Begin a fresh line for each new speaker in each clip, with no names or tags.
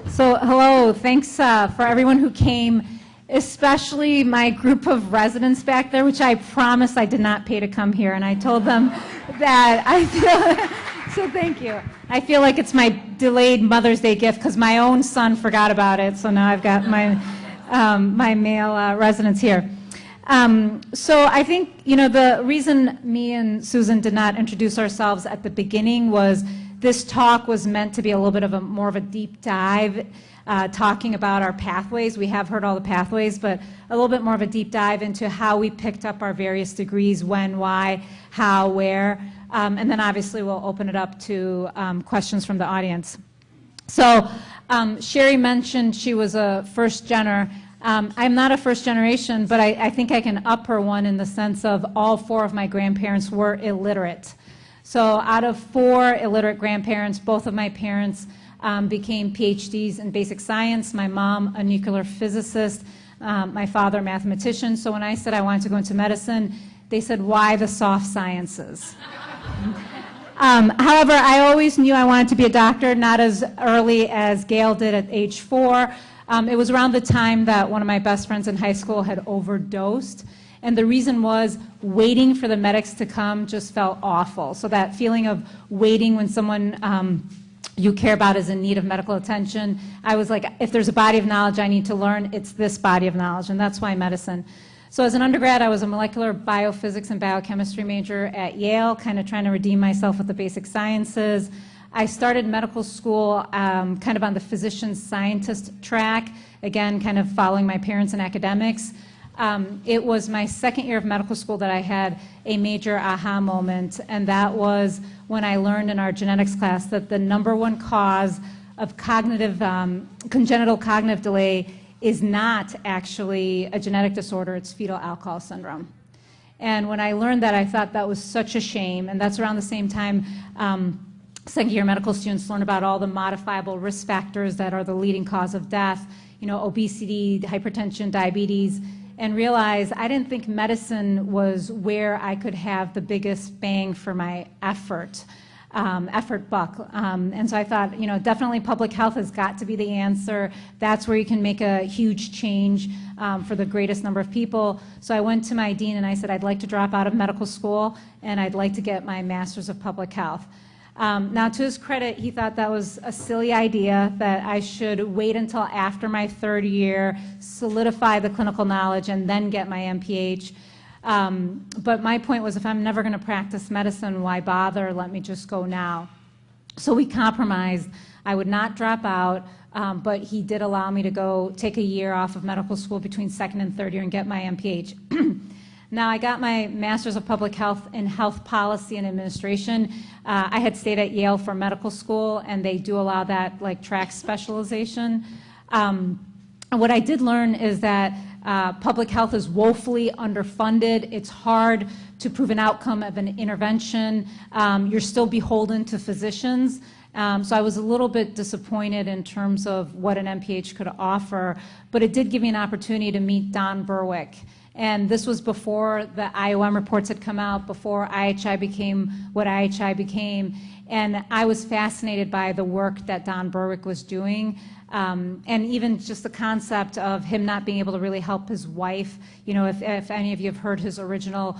So hello, thanks for everyone who came, especially my group of residents back there, which I promised I did not pay to come here, and I told them that I feel, so thank you. I feel like it's my delayed Mother's Day gift because my own son forgot about it, so now I've got my, my male residents here. So I think, you know, the reason me and Susan did not introduce ourselves at the beginning was this talk was meant to be a little bit of a more of a deep dive, talking about our pathways. We have heard all the pathways, but a little bit more of a deep dive into how we picked up our various degrees, when, why, how, where, and then obviously we'll open it up to questions from the audience. So Sherry mentioned she was a first-gener. I'm not a first generation, but I think I can up her one in the sense of all 4 of my grandparents were illiterate. So out of 4 illiterate grandparents, both of my parents became PhDs in basic science. My mom, a nuclear physicist, my father, a mathematician. So when I said I wanted to go into medicine, they said, why the soft sciences? However, I always knew I wanted to be a doctor, not as early as Gail did at age 4. It was around the time that one of my best friends in high school had overdosed. And the reason was waiting for the medics to come just felt awful. So that feeling of waiting when someone you care about is in need of medical attention, I was like, if there's a body of knowledge I need to learn, it's this body of knowledge, and that's why medicine. So as an undergrad, I was a molecular biophysics and biochemistry major at Yale, kind of trying to redeem myself with the basic sciences. I started medical school kind of on the physician scientist track, again, kind of following my parents in academics. It was my second year of medical school that I had a major aha moment, and that was when I learned in our genetics class that the #1 cause of congenital cognitive delay is not actually a genetic disorder, it's fetal alcohol syndrome. And when I learned that, I thought that was such a shame, and that's around the same time second-year medical students learn about all the modifiable risk factors that are the leading cause of death, you know, obesity, hypertension, diabetes, and realize I didn't think medicine was where I could have the biggest bang for my effort buck. And so I thought, you know, definitely public health has got to be the answer. That's where you can make a huge change for the greatest number of people. So I went to my dean and I said, I'd like to drop out of medical school and I'd like to get my master's of public health. Now, to his credit, he thought that was a silly idea, that I should wait until after my 3rd year, solidify the clinical knowledge, and then get my MPH. But my point was, if I'm never going to practice medicine, why bother? Let me just go now. So we compromised. I would not drop out, but he did allow me to go take a year off of medical school between 2nd and 3rd year and get my MPH. Now, I got my Master's of Public Health in Health Policy and Administration. I had stayed at Yale for medical school, and they do allow that like track specialization. And what I did learn is that public health is woefully underfunded. It's hard to prove an outcome of an intervention. You're still beholden to physicians. So I was a little bit disappointed in terms of what an MPH could offer, but it did give me an opportunity to meet Don Berwick. And this was before the IOM reports had come out, before IHI became what IHI became. And I was fascinated by the work that Don Berwick was doing. And even just the concept of him not being able to really help his wife. You know, if any of you have heard his original,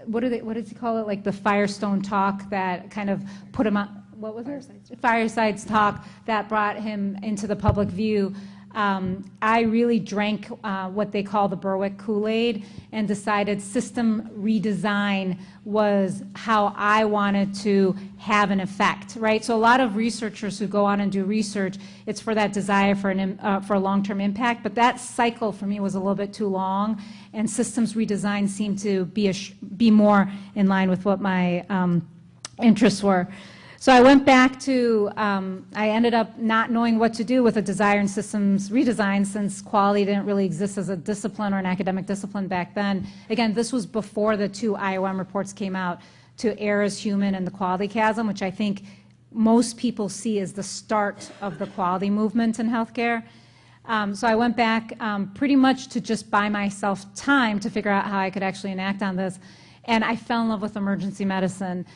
what does he call it? Like the Firestone talk that kind of put him on, what was it? Firesides talk that brought him into the public view. I really drank what they call the Berwick Kool-Aid and decided system redesign was how I wanted to have an effect, right? So a lot of researchers who go on and do research, it's for that desire for a long-term impact, but that cycle for me was a little bit too long, and systems redesign seemed to be more in line with what my interests were. So I went back to, I ended up not knowing what to do with a desire in systems redesign, since quality didn't really exist as a discipline or an academic discipline back then. Again, this was before the 2 IOM reports came out, To Err as Human and The Quality Chasm, which I think most people see as the start of the quality movement in healthcare. So I went back pretty much to just buy myself time to figure out how I could actually enact on this. and I fell in love with emergency medicine.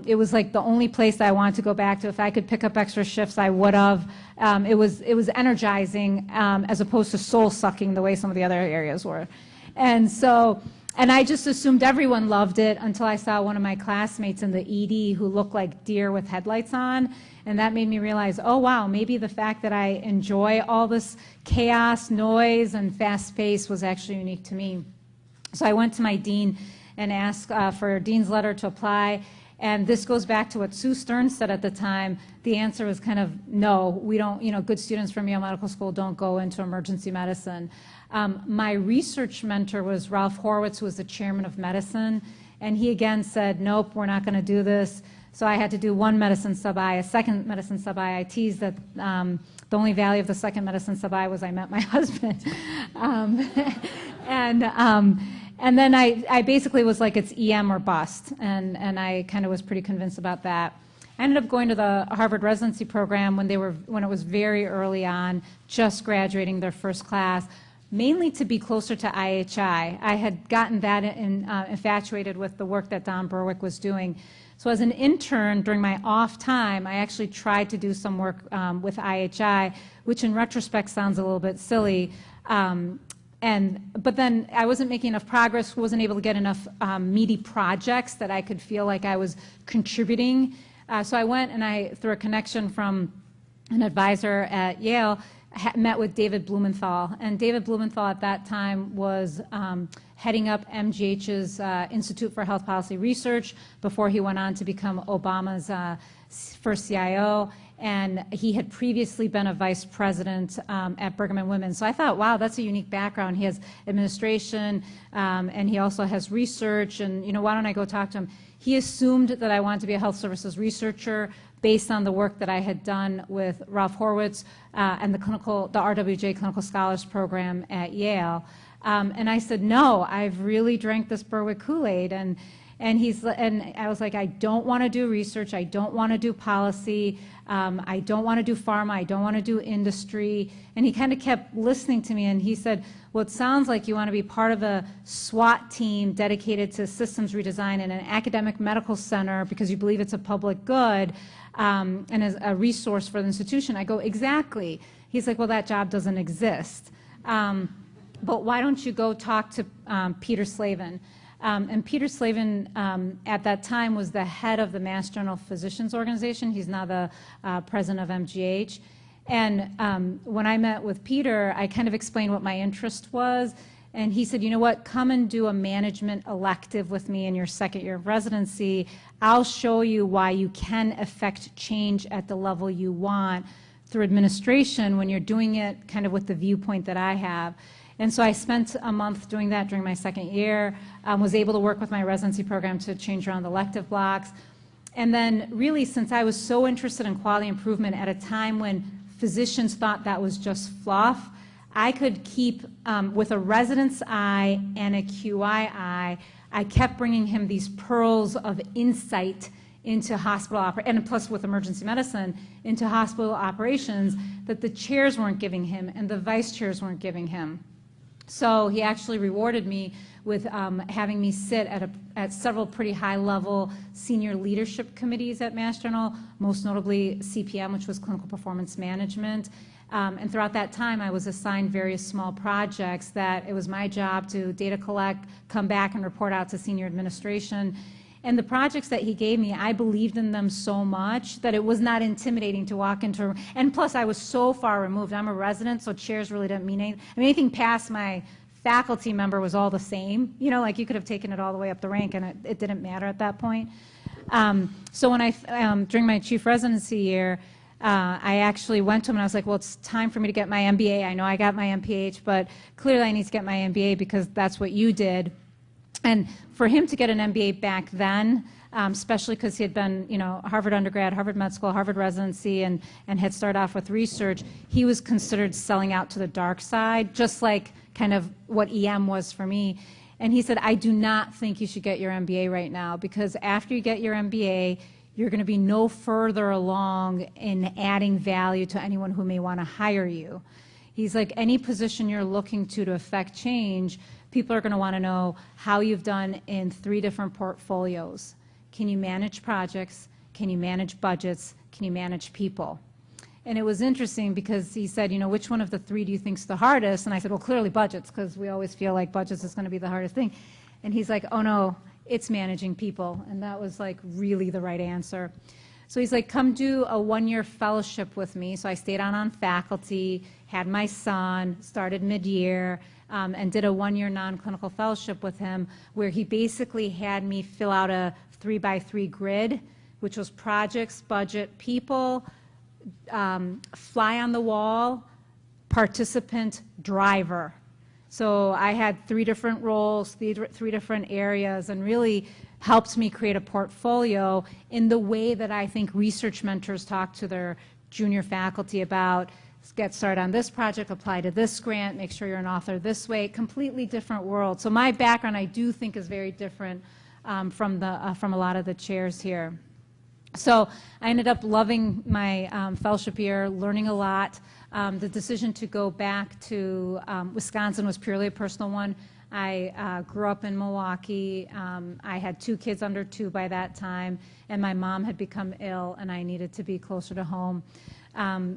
It was like the only place I wanted to go back to. If I could pick up extra shifts, I would have. It was energizing as opposed to soul-sucking the way some of the other areas were. And so, and I just assumed everyone loved it until I saw one of my classmates in the ED who looked like deer with headlights on. And that made me realize, oh, wow, maybe the fact that I enjoy all this chaos, noise, and fast pace was actually unique to me. So I went to my dean and asked for a dean's letter to apply. And this goes back to what Sue Stern said at the time. The answer was kind of, no, we don't, good students from Yale Medical School don't go into emergency medicine. My research mentor was Ralph Horowitz, who was the chairman of medicine. And he again said, nope, we're not going to do this. So I had to do one medicine sub-I, a second medicine sub-I. I teased that the only value of the second medicine sub-I was I met my husband. And then I basically was like, it's EM or bust. And I kind of was pretty convinced about that. I ended up going to the Harvard residency program when it was very early on, just graduating their first class, mainly to be closer to IHI. I had gotten that infatuated with the work that Don Berwick was doing. So as an intern during my off time, I actually tried to do some work with IHI, which in retrospect sounds a little bit silly. But then I wasn't making enough progress, wasn't able to get enough meaty projects that I could feel like I was contributing. So I went and through a connection from an advisor at Yale, met with David Blumenthal. And David Blumenthal at that time was heading up MGH's Institute for Health Policy Research before he went on to become Obama's first CIO. And he had previously been a vice president at Brigham and Women's. So I thought, wow, that's a unique background. He has administration, and he also has research. And, why don't I go talk to him? He assumed that I wanted to be a health services researcher based on the work that I had done with Ralph Horowitz and the RWJ Clinical Scholars Program at Yale. And I said, no, I've really drank this Berwick Kool-Aid. And I was like, I don't want to do research. I don't want to do policy. I don't want to do pharma. I don't want to do industry. And he kind of kept listening to me, and he said, well, it sounds like you want to be part of a SWAT team dedicated to systems redesign in an academic medical center because you believe it's a public good and as a resource for the institution. I go, exactly. He's like, well, that job doesn't exist. But why don't you go talk to Peter Slavin? And Peter Slavin at that time was the head of the Mass General Physicians Organization. He's now the president of MGH. And when I met with Peter, I kind of explained what my interest was. And he said, you know what, come and do a management elective with me in your second year of residency. I'll show you why you can affect change at the level you want through administration when you're doing it kind of with the viewpoint that I have. And so I spent a month doing that during my second year, was able to work with my residency program to change around the elective blocks. And then really, since I was so interested in quality improvement at a time when physicians thought that was just fluff, I could keep, with a resident's eye and a QI eye, I kept bringing him these pearls of insight into hospital and plus with emergency medicine, into hospital operations that the chairs weren't giving him and the vice chairs weren't giving him. So he actually rewarded me with having me sit at several pretty high-level senior leadership committees at Mass General, most notably CPM, which was Clinical Performance Management. And throughout that time, I was assigned various small projects that it was my job to data collect, come back and report out to senior administration. And the projects that he gave me, I believed in them so much that it was not intimidating to walk into, and plus I was so far removed. I'm a resident, so chairs really didn't mean anything. I mean, anything past my faculty member was all the same. Like you could have taken it all the way up the rank and it didn't matter at that point. So when during my chief residency year, I actually went to him and I was like, well, it's time for me to get my MBA. I know I got my MPH, but clearly I need to get my MBA because that's what you did. And for him to get an MBA back then, especially because he had been, Harvard undergrad, Harvard med school, Harvard residency, and had started off with research, he was considered selling out to the dark side, just like kind of what EM was for me. And he said, I do not think you should get your MBA right now because after you get your MBA, you're going to be no further along in adding value to anyone who may want to hire you. He's like, any position you're looking to affect change, people are going to want to know how you've done in 3 different portfolios. Can you manage projects? Can you manage budgets? Can you manage people? And it was interesting because he said, you know, which one of the 3 do you think is the hardest? And I said, well, clearly budgets, because we always feel like budgets is going to be the hardest thing. And he's like, oh no, it's managing people. And that was like really the right answer. So he's like, come do a 1-year fellowship with me. So I stayed on faculty, had my son, started mid-year, and did a 1-year non-clinical fellowship with him, where he basically had me fill out a 3x3 grid, which was projects, budget, people, fly on the wall, participant, driver. So I had 3 different roles, 3 different areas, and really helped me create a portfolio in the way that I think research mentors talk to their junior faculty about. Get started on this project, apply to this grant, make sure you're an author this way. Completely different world. So my background, I do think, is very different from a lot of the chairs here. So I ended up loving my fellowship year, learning a lot. The decision to go back to Wisconsin was purely a personal one. I grew up in Milwaukee. I had 2 kids under 2 by that time, and my mom had become ill, and I needed to be closer to home.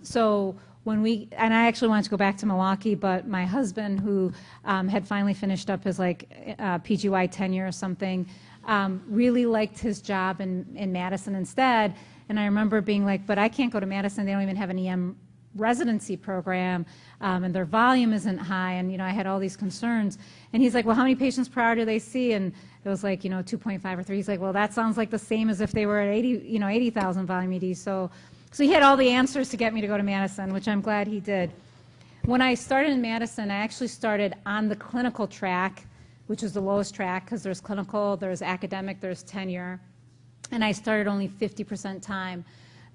So and I actually wanted to go back to Milwaukee, but my husband, who had finally finished up his PGY tenure or something, really liked his job in Madison instead. And I remember being like, but I can't go to Madison. They don't even have an EM residency program, and their volume isn't high, and you know, I had all these concerns. And he's like, well, how many patients per hour do they see? And it was like, you know, 2.5 or 3. He's like, well, that sounds like the same as if they were at 80,000 volume ED. So he had all the answers to get me to go to Madison, which I'm glad he did. When I started in Madison, I actually started on the clinical track, which is the lowest track, because there's clinical, there's academic, there's tenure, and I started only 50% time.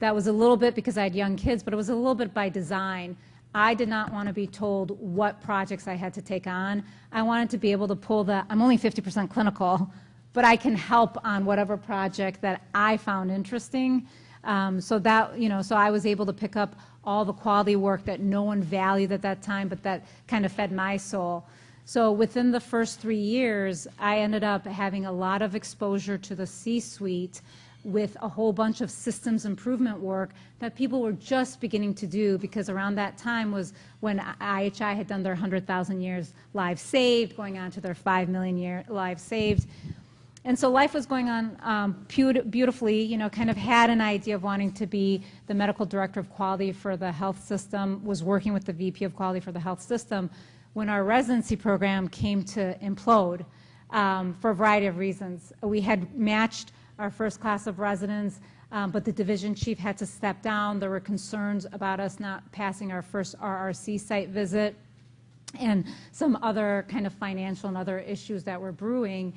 That was a little bit because I had young kids, but it was a little bit by design. I did not want to be told what projects I had to take on. I wanted to be able to pull I'm only 50% clinical, but I can help on whatever project that I found interesting. So I was able to pick up all the quality work that no one valued at that time, but that kind of fed my soul. So within the first 3 years, I ended up having a lot of exposure to the C-suite with a whole bunch of systems improvement work that people were just beginning to do, because around that time was when IHI had done their 100,000 years lives saved, going on to their 5 million lives saved. And so life was going on beautifully, you know, kind of had an idea of wanting to be the medical director of quality for the health system, was working with the VP of quality for the health system, when our residency program came to implode for a variety of reasons. We had matched our first class of residents, but the division chief had to step down. There were concerns about us not passing our first RRC site visit, and some other kind of financial and other issues that were brewing.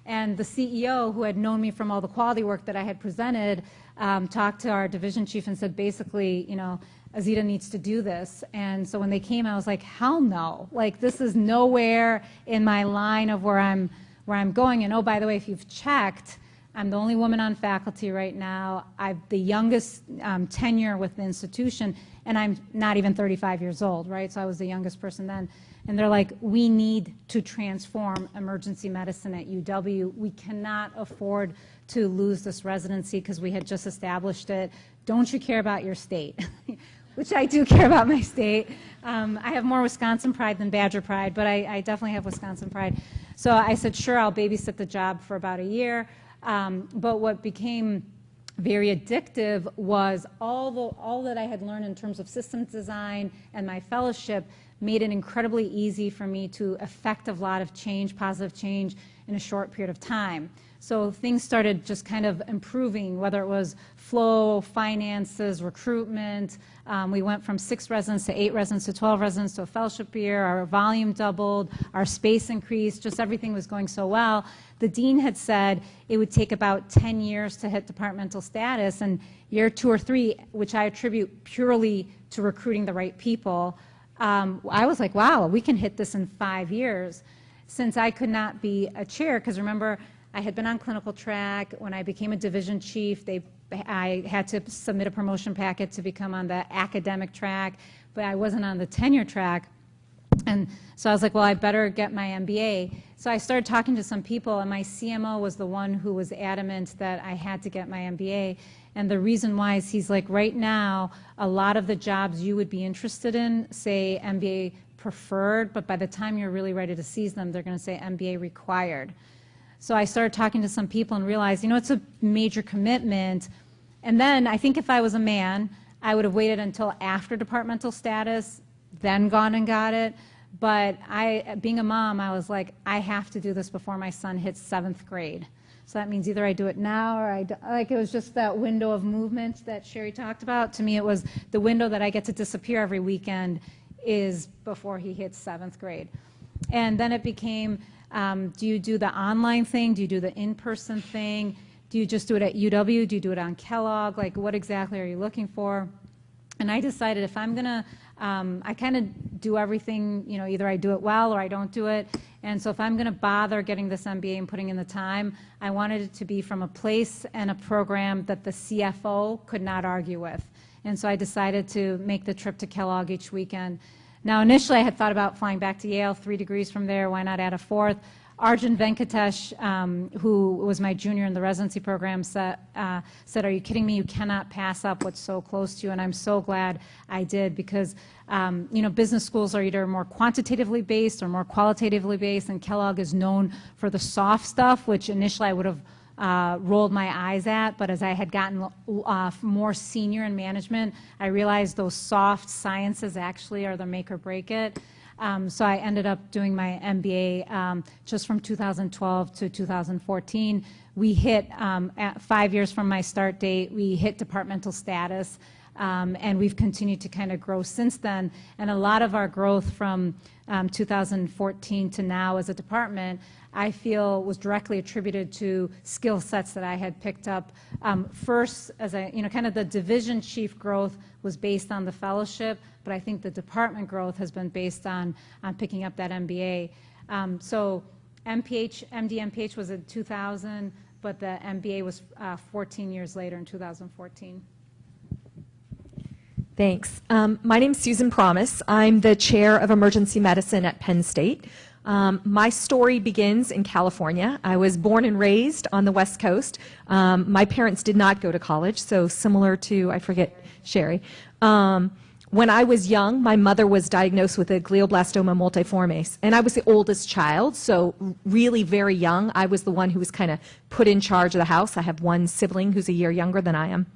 And the CEO, who had known me from all the quality work that I had presented, talked to our division chief and said, basically, you know, Azita needs to do this. And so when they came, I was like, hell no. Like, this is nowhere in my line of where I'm going. And oh, by the way, if you've checked, I'm the only woman on faculty right now. I've the youngest tenure with the institution, and I'm not even 35 years old, right? So I was the youngest person then. And they're like, we need to transform emergency medicine at UW. We cannot afford to lose this residency because we had just established it. Don't you care about your state? Which I do care about my state. I have more Wisconsin pride than Badger pride, but I definitely have Wisconsin pride. So I said, sure, I'll babysit the job for about a year. But what became very addictive was all that I had learned in terms of systems design and my fellowship made it incredibly easy for me to effect a lot of change, positive change, in a short period of time. So things started just kind of improving, whether it was flow, finances, recruitment. We went from 6 residents to 8 residents to 12 residents to a fellowship year. Our volume doubled, our space increased, just everything was going so well. The dean had said it would take about 10 years to hit departmental status, and year 2 or 3, which I attribute purely to recruiting the right people, I was like, wow, we can hit this in 5 years. Since I could not be a chair, because remember, I had been on clinical track. When I became a division chief, they I had to submit a promotion packet to become on the academic track, but I wasn't on the tenure track. And so I was like, well, I better get my MBA. So I started talking to some people, and my CMO was the one who was adamant that I had to get my MBA. And the reason why is he's like, right now, a lot of the jobs you would be interested in say MBA preferred, but by the time you're really ready to seize them, they're going to say MBA required. So I started talking to some people and realized, it's a major commitment. And then I think if I was a man, I would have waited until after departmental status, then gone and got it. But being a mom, I was like, I have to do this before my son hits 7th grade. So that means either I do it now or it was just that window of movement that Sherry talked about. To me, it was the window that I get to disappear every weekend is before he hits 7th grade. And then it became, do you do the online thing? Do you do the in-person thing? Do you just do it at UW? Do you do it on Kellogg? Like, what exactly are you looking for? And I decided if I'm going to, I kind of do everything, either I do it well or I don't do it. And so if I'm going to bother getting this MBA and putting in the time, I wanted it to be from a place and a program that the CFO could not argue with. And so I decided to make the trip to Kellogg each weekend. Now, initially, I had thought about flying back to Yale, 3 degrees from there. Why not add a 4th? Arjun Venkatesh, who was my junior in the residency program, said, are you kidding me? You cannot pass up what's so close to you. And I'm so glad I did because, business schools are either more quantitatively based or more qualitatively based, and Kellogg is known for the soft stuff, which initially I would have rolled my eyes at, but as I had gotten more senior in management, I realized those soft sciences actually are the make or break it. So I ended up doing my MBA just from 2012 to 2014. We hit, at 5 years from my start date, we hit departmental status, and we've continued to kind of grow since then. And a lot of our growth from 2014 to now as a department, I feel was directly attributed to skill sets that I had picked up. First, as kind of the division chief growth was based on the fellowship, but I think the department growth has been based on picking up that MBA. So MD, MPH was in 2000, but the MBA was 14 years later in 2014.
Thanks. My name's Susan Promise. I'm the chair of emergency medicine at Penn State. My story begins in California. I was born and raised on the West Coast. My parents did not go to college, so similar to, I forget, Sherry. When I was young, my mother was diagnosed with a glioblastoma multiforme, and I was the oldest child, so really very young. I was the one who was kind of put in charge of the house. I have one sibling who's a year younger than I am.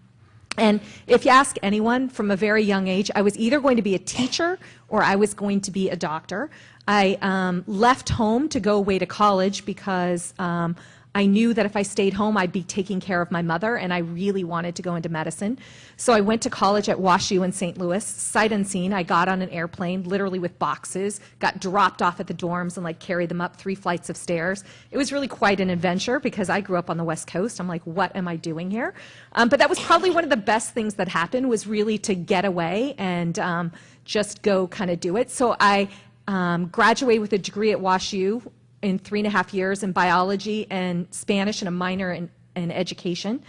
And if you ask anyone from a very young age, I was either going to be a teacher or I was going to be a doctor. I left home to go away to college because I knew that if I stayed home, I'd be taking care of my mother, and I really wanted to go into medicine. So I went to college at WashU in St. Louis, sight unseen. I got on an airplane, literally with boxes, got dropped off at the dorms and carried them up 3 flights of stairs. It was really quite an adventure because I grew up on the West Coast. I'm like, what am I doing here? But that was probably one of the best things that happened, was really to get away and just go kind of do it. So I graduated with a degree at WashU in 3.5 years in biology and Spanish and a minor in education.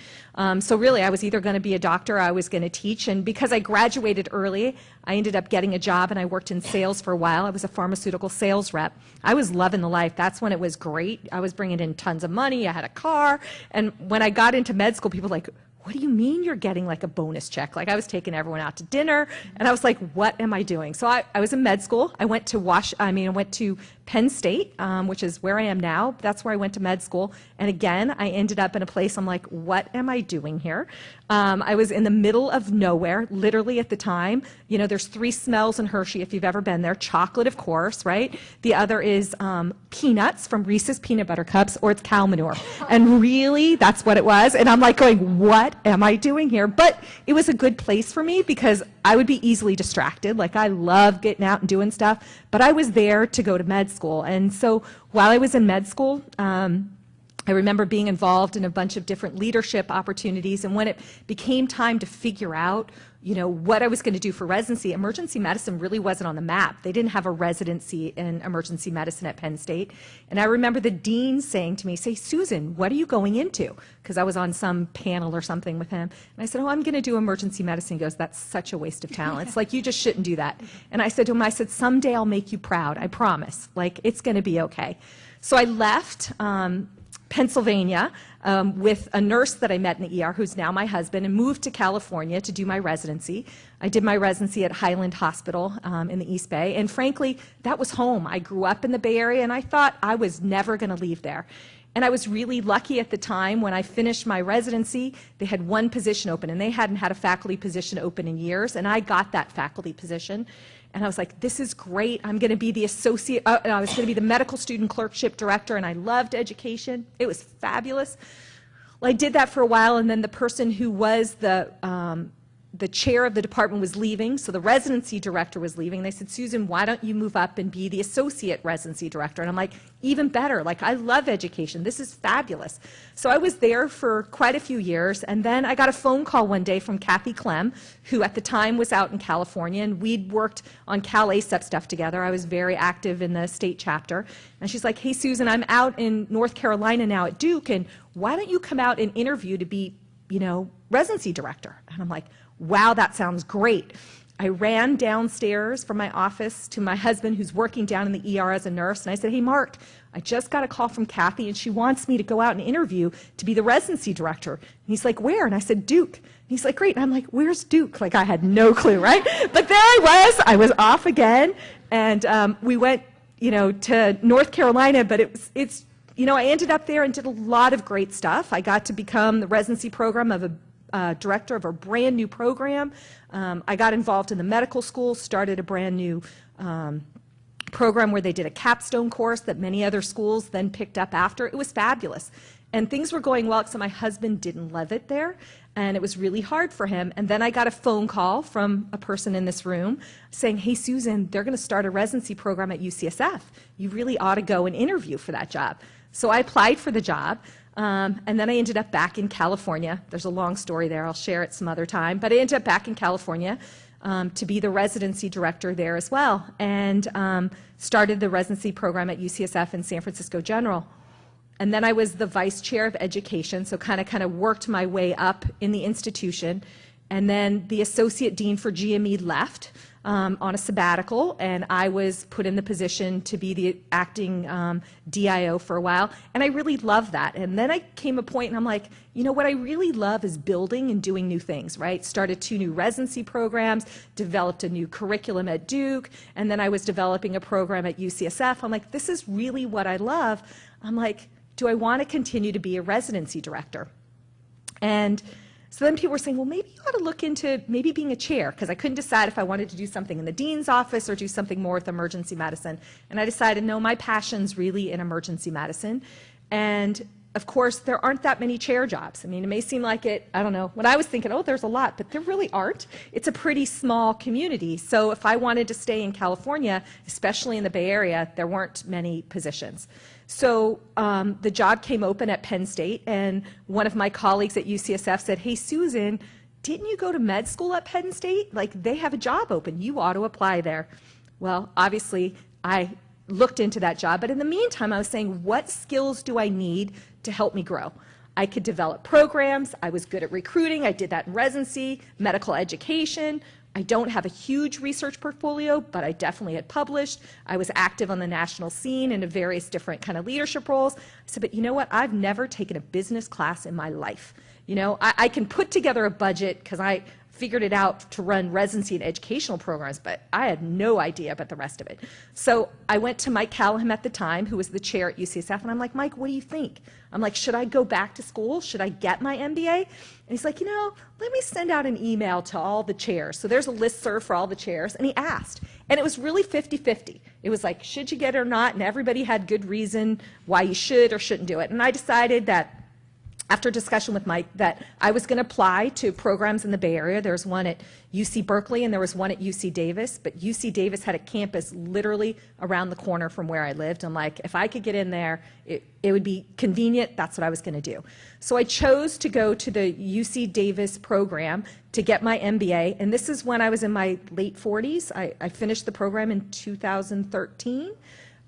So really I was either going to be a doctor or I was going to teach, and because I graduated early, I ended up getting a job and I worked in sales for a while. I was a pharmaceutical sales rep. I was loving the life. That's when it was great. I was bringing in tons of money. I had a car, and when I got into med school, people were like, what do you mean you're getting a bonus check? I was taking everyone out to dinner, and I was like, what am I doing? So I was in med school. I went to Penn State, which is where I am now. That's where I went to med school. And again, I ended up in a place I'm like, what am I doing here? I was in the middle of nowhere, literally at the time. There's 3 smells in Hershey, if you've ever been there. Chocolate, of course, right? The other is peanuts from Reese's Peanut Butter Cups, or it's cow manure. And really, that's what it was. And I'm going, what am I doing here? But it was a good place for me because I would be easily distracted. I love getting out and doing stuff, but I was there to go to med school. And so while I was in med school, I remember being involved in a bunch of different leadership opportunities, and when it became time to figure out, what I was going to do for residency. Emergency medicine really wasn't on the map. They didn't have a residency in emergency medicine at Penn State. And I remember the dean saying to me, say, Susan, what are you going into? Because I was on some panel or something with him. And I said, oh, I'm going to do emergency medicine. He goes, that's such a waste of talent. It's like, you just shouldn't do that. And I said to him, someday I'll make you proud. I promise. Like, it's going to be okay. So I left Pennsylvania with a nurse that I met in the ER, who's now my husband, and moved to California to do my residency. I did my residency at Highland Hospital in the East Bay, and frankly, that was home. I grew up in the Bay Area, and I thought I was never going to leave there. And I was really lucky at the time when I finished my residency. They had one position open, and they hadn't had a faculty position open in years, and I got that faculty position. And I was like, this is great. I'm going to be the associate, I was going to be the medical student clerkship director, and I loved education. It was fabulous. Well, I did that for a while, and then the person who was the chair of the department was leaving, so the residency director was leaving. They said, Susan, why don't you move up and be the associate residency director? And I'm like, even better. Like, I love education. This is fabulous. So I was there for quite a few years, and then I got a phone call one day from Kathy Clem, who at the time was out in California, and we'd worked on Cal ACEP stuff together. I was very active in the state chapter. And she's like, hey, Susan, I'm out in North Carolina now at Duke, and why don't you come out and interview to be, residency director? And I'm like, wow, that sounds great. I ran downstairs from my office to my husband, who's working down in the ER as a nurse, and I said, hey, Mark, I just got a call from Kathy, and she wants me to go out and interview to be the residency director. And he's like, where? And I said, Duke. And he's like, great. And I'm like, where's Duke? Like, I had no clue, right? But there I was off again, and we went, to North Carolina, but it's I ended up there and did a lot of great stuff. I got to become the residency program of a director of a brand new program. I got involved in the medical school, started a brand new program where they did a capstone course that many other schools then picked up after. It was fabulous. And things were going well, except my husband didn't love it there, and it was really hard for him. And then I got a phone call from a person in this room saying, hey, Susan, they're going to start a residency program at UCSF. You really ought to go and interview for that job. So I applied for the job. And then I ended up back in California. There's a long story there. I'll share it some other time. But I ended up back in California to be the residency director there as well, and started the residency program at UCSF in San Francisco General. And then I was the vice chair of education, so kind of worked my way up in the institution. And then the associate dean for GME left on a sabbatical, and I was put in the position to be the acting DIO for a while, and I really loved that. And then I came a point, and I'm like, what I really love is building and doing new things, right? Started 2 new residency programs, developed a new curriculum at Duke, and then I was developing a program at UCSF. I'm like, this is really what I love. I'm like, do I want to continue to be a residency director? And so then people were saying, well, maybe you ought to look into maybe being a chair, because I couldn't decide if I wanted to do something in the dean's office or do something more with emergency medicine. And I decided, no, my passion's really in emergency medicine. And of course, there aren't that many chair jobs. I mean, it may seem like it, I don't know, when I was thinking, oh, there's a lot, but there really aren't. It's a pretty small community. So if I wanted to stay in California, especially in the Bay Area, there weren't many positions. So the job came open at Penn State, and one of my colleagues at UCSF said, hey, Susan, didn't you go to med school at Penn State? Like, they have a job open. You ought to apply there. Well, obviously, I looked into that job, but in the meantime, I was saying, what skills do I need to help me grow? I could develop programs. I was good at recruiting. I did that in residency, medical education. I don't have a huge research portfolio, but I definitely had published. I was active on the national scene in various different kind of leadership roles. I said, but you know what? I've never taken a business class in my life. I can put together a budget because I figured it out to run residency and educational programs, but I had no idea about the rest of it. So I went to Mike Callahan at the time, who was the chair at UCSF, and I'm like, Mike, what do you think? I'm like, should I go back to school? Should I get my MBA? And he's like, let me send out an email to all the chairs. So there's a listserv for all the chairs, and he asked. And it was really 50-50. It was like, should you get it or not? And everybody had good reason why you should or shouldn't do it. And I decided that after discussion with Mike, that I was going to apply to programs in the Bay Area. There was one at UC Berkeley and there was one at UC Davis, but UC Davis had a campus literally around the corner from where I lived. I'm like, if I could get in there, it would be convenient. That's what I was going to do. So I chose to go to the UC Davis program to get my MBA, and this is when I was in my late 40s. I finished the program in 2013,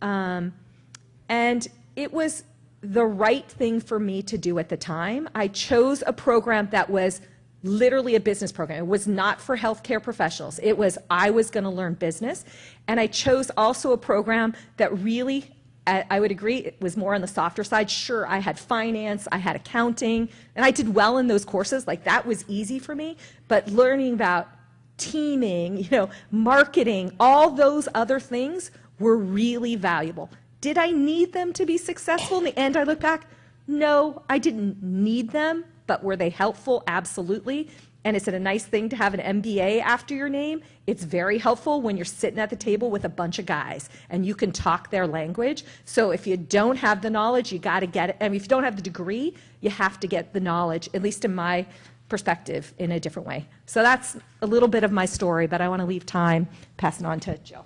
and it was the right thing for me to do at the time. I chose a program that was literally a business program. It was not for healthcare professionals. It was, I was going to learn business. And I chose also a program that really, I would agree, it was more on the softer side. Sure, I had finance, I had accounting, and I did well in those courses. Like, that was easy for me. But learning about teaming, marketing, all those other things were really valuable. Did I need them to be successful? In the end, I look back, no, I didn't need them, but were they helpful? Absolutely. And is it a nice thing to have an MBA after your name? It's very helpful when you're sitting at the table with a bunch of guys and you can talk their language. So if you don't have the knowledge, you got to get it. I mean, if you don't have the degree, you have to get the knowledge, at least in my perspective, in a different way. So that's a little bit of my story, but I want to leave time, pass it on to Jill.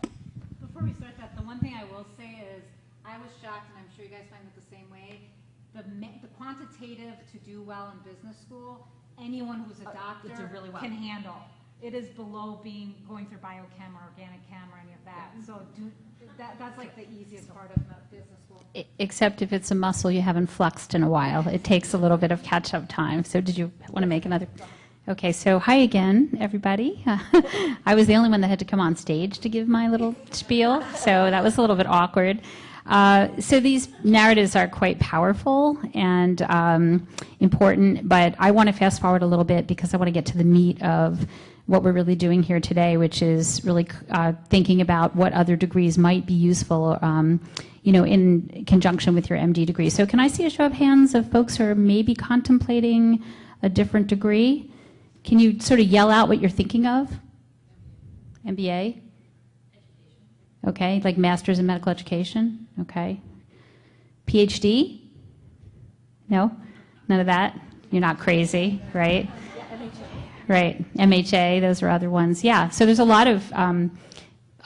Before we start that, the one thing I will say is I was shocked, and I'm sure you guys find it the same way, the quantitative to do well in business school, anyone who's a doctor
really well.
can handle. It is below going through biochem or organic chem or any of that. So that's like the easiest part of business school.
Except if it's a muscle you haven't flexed in a while. It takes a little bit of catch-up time. So did you want to make another? Okay, so hi again, everybody. I was the only one that had to come on stage to give my little spiel, so that was a little bit awkward. So these narratives are quite powerful and important, but I want to fast forward a little bit because I want to get to the meat of what we're really doing here today, which is really thinking about what other degrees might be useful, in conjunction with your MD degree. So can I see a show of hands of folks who are maybe contemplating a different degree? Can you sort of yell out what you're thinking of? MBA? Okay, like Master's in Medical Education? Okay. PhD? No? None of that? You're not crazy, right? Right, MHA, those are other ones. Yeah, so there's a lot of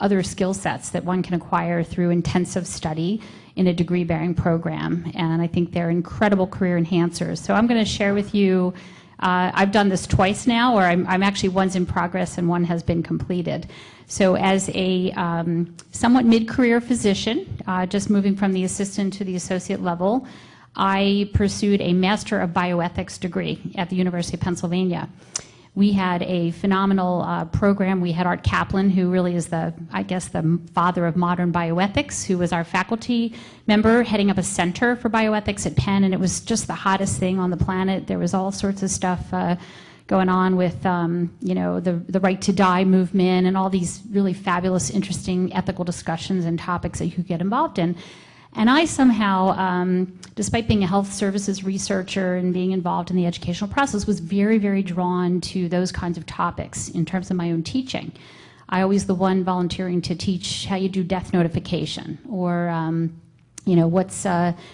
other skill sets that one can acquire through intensive study in a degree-bearing program, and I think they're incredible career enhancers. So I'm going to share with you, I've done this twice now, or I'm actually, one's in progress and one has been completed. So as a somewhat mid-career physician, just moving from the assistant to the associate level, I pursued a Master of Bioethics degree at the University of Pennsylvania. We had a phenomenal program. We had Art Kaplan, who really is the father of modern bioethics, who was our faculty member heading up a center for bioethics at Penn, and it was just the hottest thing on the planet. There was all sorts of stuff going on with, the right to die movement and all these really fabulous, interesting ethical discussions and topics that you could get involved in. And I somehow, despite being a health services researcher and being involved in the educational process, was very, very drawn to those kinds of topics in terms of my own teaching. I always the one volunteering to teach how you do death notification or, what's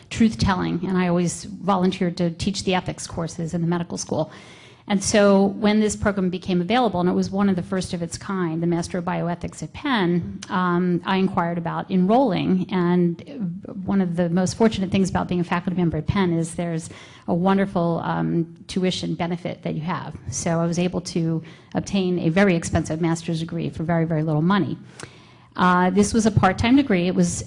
truth-telling. And I always volunteered to teach the ethics courses in the medical school. And so when this program became available, and it was one of the first of its kind, the Master of Bioethics at Penn, I inquired about enrolling. And one of the most fortunate things about being a faculty member at Penn is there's a wonderful tuition benefit that you have. So I was able to obtain a very expensive master's degree for very, very little money. This was a part-time degree. It was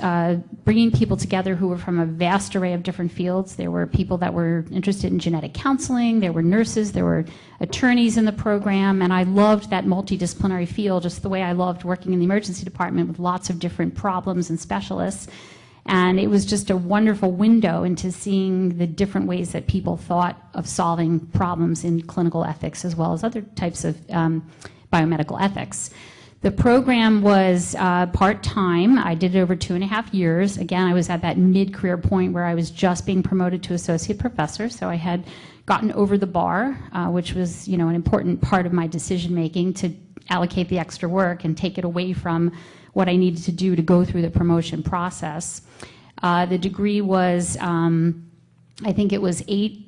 bringing people together who were from a vast array of different fields. There were people that were interested in genetic counseling, there were nurses, there were attorneys in the program, and I loved that multidisciplinary field just the way I loved working in the emergency department with lots of different problems and specialists. And it was just a wonderful window into seeing the different ways that people thought of solving problems in clinical ethics as well as other types of biomedical ethics. The program was part-time. I did it over 2.5 years. Again, I was at that mid-career point where I was just being promoted to associate professor, so I had gotten over the bar, which was, an important part of my decision-making to allocate the extra work and take it away from what I needed to do to go through the promotion process. The degree was, I think it was 8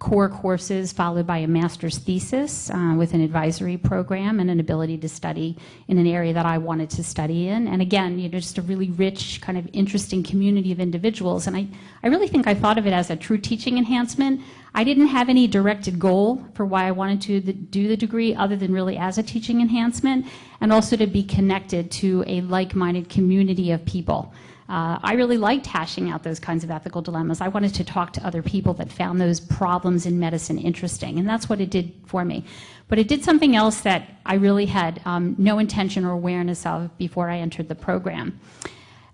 core courses followed by a master's thesis with an advisory program and an ability to study in an area that I wanted to study in. And again, just a really rich, kind of interesting community of individuals. And I really think I thought of it as a true teaching enhancement. I didn't have any directed goal for why I wanted to do the degree other than really as a teaching enhancement, and also to be connected to a like-minded community of people. I really liked hashing out those kinds of ethical dilemmas. I wanted to talk to other people that found those problems in medicine interesting, and that's what it did for me. But it did something else that I really had no intention or awareness of before I entered the program.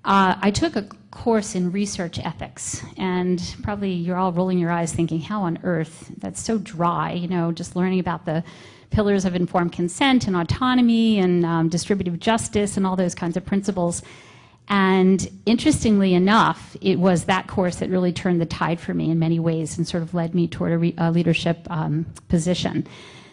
I took a course in research ethics, and probably you're all rolling your eyes thinking, how on earth? That's so dry, just learning about the pillars of informed consent and autonomy and distributive justice and all those kinds of principles. And interestingly enough, it was that course that really turned the tide for me in many ways and sort of led me toward a leadership position.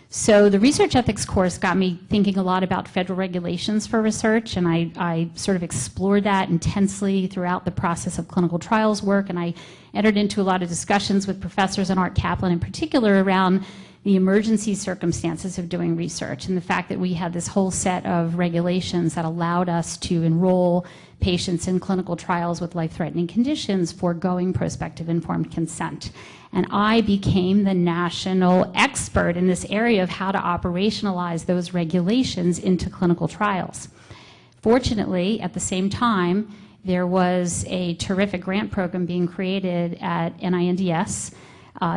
So the research ethics course got me thinking a lot about federal regulations for research, and I sort of explored that intensely throughout the process of clinical trials work, and I entered into a lot of discussions with professors and Art Kaplan in particular around the emergency circumstances of doing research and the fact that we had this whole set of regulations that allowed us to enroll patients in clinical trials with life-threatening conditions foregoing prospective informed consent. And I became the national expert in this area of how to operationalize those regulations into clinical trials. Fortunately, at the same time, there was a terrific grant program being created at NINDS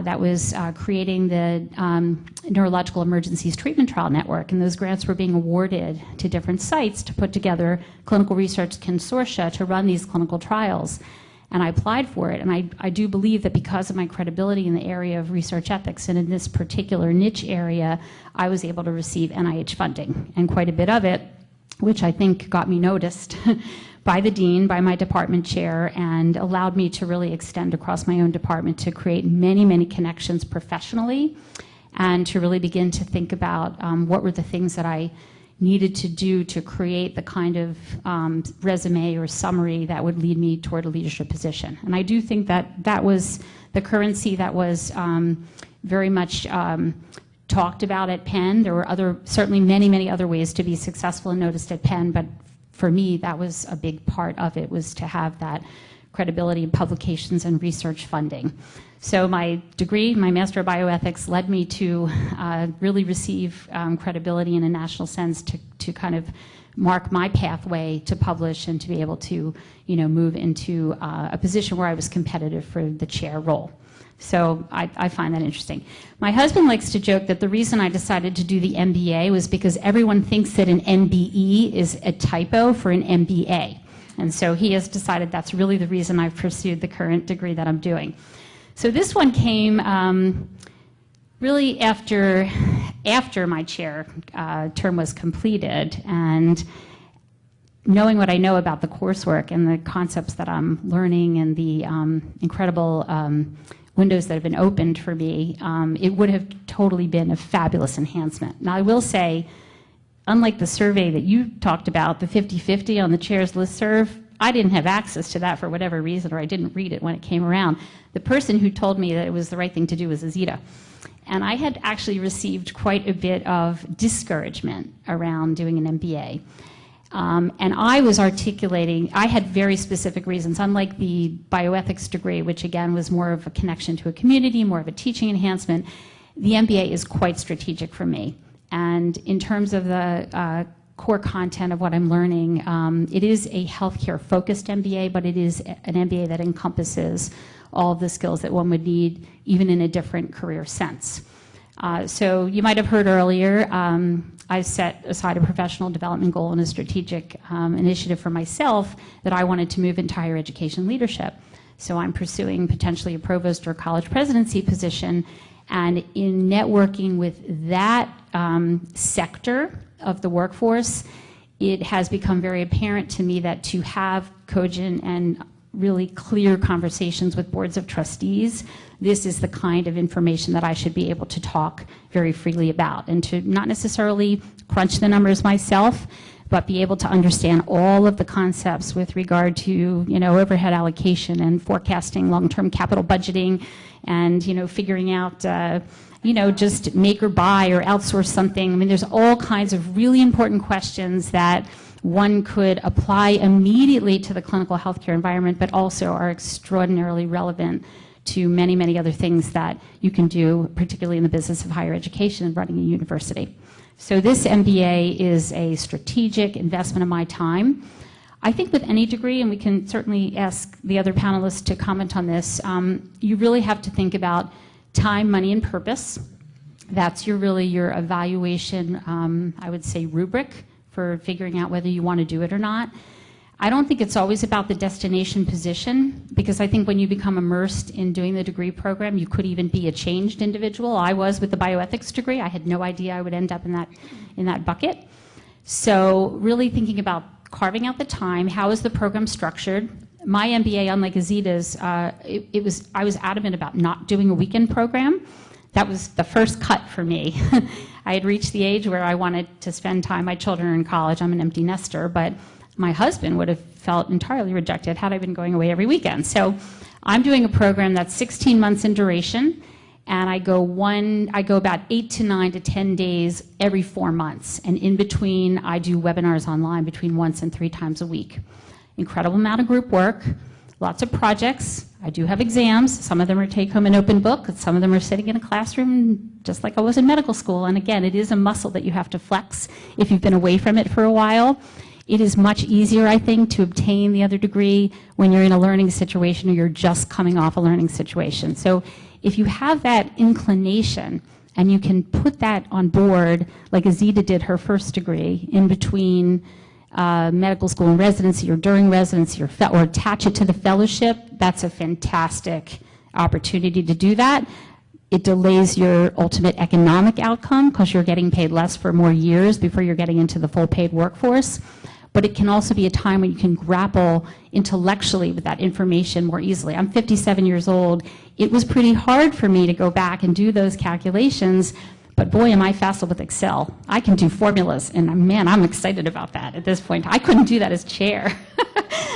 that was creating the Neurological Emergencies Treatment Trial Network, and those grants were being awarded to different sites to put together clinical research consortia to run these clinical trials. And I applied for it, and I do believe that because of my credibility in the area of research ethics and in this particular niche area, I was able to receive NIH funding, and quite a bit of it, which I think got me noticed by the dean, by my department chair, and allowed me to really extend across my own department to create many, many connections professionally, and to really begin to think about what were the things that I needed to do to create the kind of resume or summary that would lead me toward a leadership position. And I do think that that was the currency that was very much talked about at Penn. There were certainly many, many other ways to be successful and noticed at Penn, but for me, that was a big part of it, was to have that credibility in publications and research funding. So my degree, my Master of Bioethics, led me to really receive credibility in a national sense to kind of mark my pathway to publish and to be able to, move into a position where I was competitive for the chair role. So I find that interesting. My husband likes to joke that the reason I decided to do the MBA was because everyone thinks that an MBE is a typo for an MBA. And so he has decided that's really the reason I've pursued the current degree that I'm doing. So this one came really after my chair term was completed, and knowing what I know about the coursework and the concepts that I'm learning and the incredible windows that have been opened for me, it would have totally been a fabulous enhancement. Now I will say, unlike the survey that you talked about, the 50-50 on the chair's listserv, I didn't have access to that for whatever reason, or I didn't read it when it came around. The person who told me that it was the right thing to do was Azita. And I had actually received quite a bit of discouragement around doing an MBA. And I was articulating, I had very specific reasons, unlike the bioethics degree, which again was more of a connection to a community, more of a teaching enhancement. The MBA is quite strategic for me. And in terms of the core content of what I'm learning, it is a healthcare focused MBA, but it is an MBA that encompasses all of the skills that one would need, even in a different career sense. So you might have heard earlier, I set aside a professional development goal and a strategic initiative for myself that I wanted to move into higher education leadership. So I'm pursuing potentially a provost or college presidency position, and in networking with that sector of the workforce, it has become very apparent to me that to have cogent and really clear conversations with boards of trustees, this is the kind of information that I should be able to talk very freely about, and to not necessarily crunch the numbers myself, but be able to understand all of the concepts with regard to, overhead allocation and forecasting, long-term capital budgeting, and, figuring out, just make or buy or outsource something. I mean, there's all kinds of really important questions that one could apply immediately to the clinical healthcare environment, but also are extraordinarily relevant to many, many other things that you can do, particularly in the business of higher education and running a university. So this MBA is a strategic investment of my time. I think with any degree, and we can certainly ask the other panelists to comment on this, you really have to think about time, money, and purpose. That's really your evaluation, I would say, rubric for figuring out whether you want to do it or not. I don't think it's always about the destination position, because I think when you become immersed in doing the degree program, you could even be a changed individual. I was with the bioethics degree. I had no idea I would end up in that bucket. So really thinking about carving out the time, how is the program structured? My MBA, unlike Azita's, I was adamant about not doing a weekend program. That was the first cut for me. I had reached the age where I wanted to spend time. My children are in college. I'm an empty nester, but my husband would have felt entirely rejected had I been going away every weekend. So I'm doing a program that's 16 months in duration, and I go about 8 to 9 to 10 days every 4 months. And in between, I do webinars online between once and 3 times a week. Incredible amount of group work, lots of projects. I do have exams. Some of them are take home and open book. Some of them are sitting in a classroom just like I was in medical school. And again, it is a muscle that you have to flex if you've been away from it for a while. It is much easier, I think, to obtain the other degree when you're in a learning situation or you're just coming off a learning situation. So if you have that inclination and you can put that on board, like Azita did her first degree, in between medical school and residency or during residency, or attach it to the fellowship, that's a fantastic opportunity to do that. It delays your ultimate economic outcome because you're getting paid less for more years before you're getting into the full paid workforce. But it can also be a time when you can grapple intellectually with that information more easily. I'm 57 years old. It was pretty hard for me to go back and do those calculations, but boy, am I facile with Excel. I can do formulas, and man, I'm excited about that at this point. I couldn't do that as chair.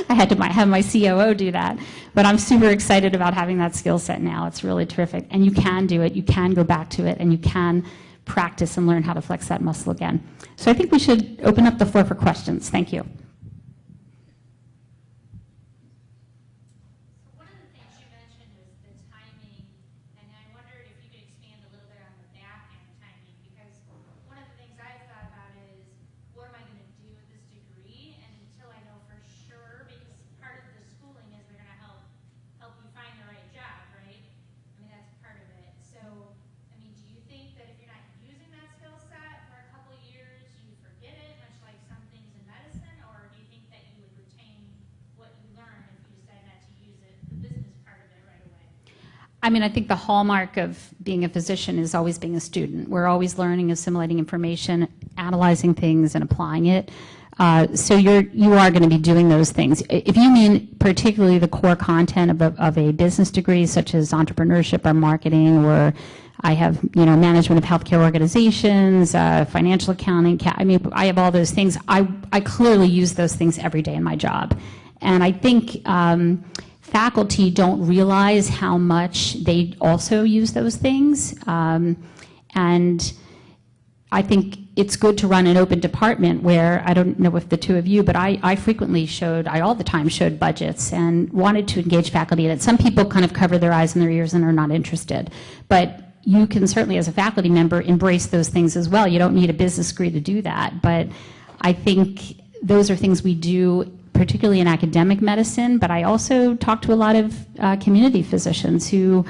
I had to have my COO do that, but I'm super excited about having that skill set now. It's really terrific, and you can do it. You can go back to it, and you can practice and learn how to flex that muscle again. So I think we should open up the floor for questions. Thank you.
One of the things you mentioned was the timing, and I wondered if you could expand a little bit on the back end timing, because one of the things I've thought about is, what am I going to do with this degree? And until I know for sure, because part of the schooling is they're going to help you find the right job, right? I mean, that's part of it. So, I mean, do you think that if you're not using that skill set for a couple of years, you forget it, much like some things in medicine, or do you think that you would retain what you learned if you decide not to use it, the business part of it, right away?
I mean, I think the hallmark of being a physician is always being a student. We're always learning, assimilating information, analyzing things, and applying it. So you are going to be doing those things. If you mean particularly the core content of a business degree, such as entrepreneurship or marketing, or I have management of healthcare organizations, financial accounting. I mean, I have all those things. I clearly use those things every day in my job, and I think faculty don't realize how much they also use those things, and I think it's good to run an open department where, I don't know if the two of you, but I frequently all the time showed budgets and wanted to engage faculty in it. Some people kind of cover their eyes and their ears and are not interested, but you can certainly, as a faculty member, embrace those things as well. You don't need a business degree to do that, but I think those are things we do, particularly in academic medicine, but I also talk to a lot of community physicians who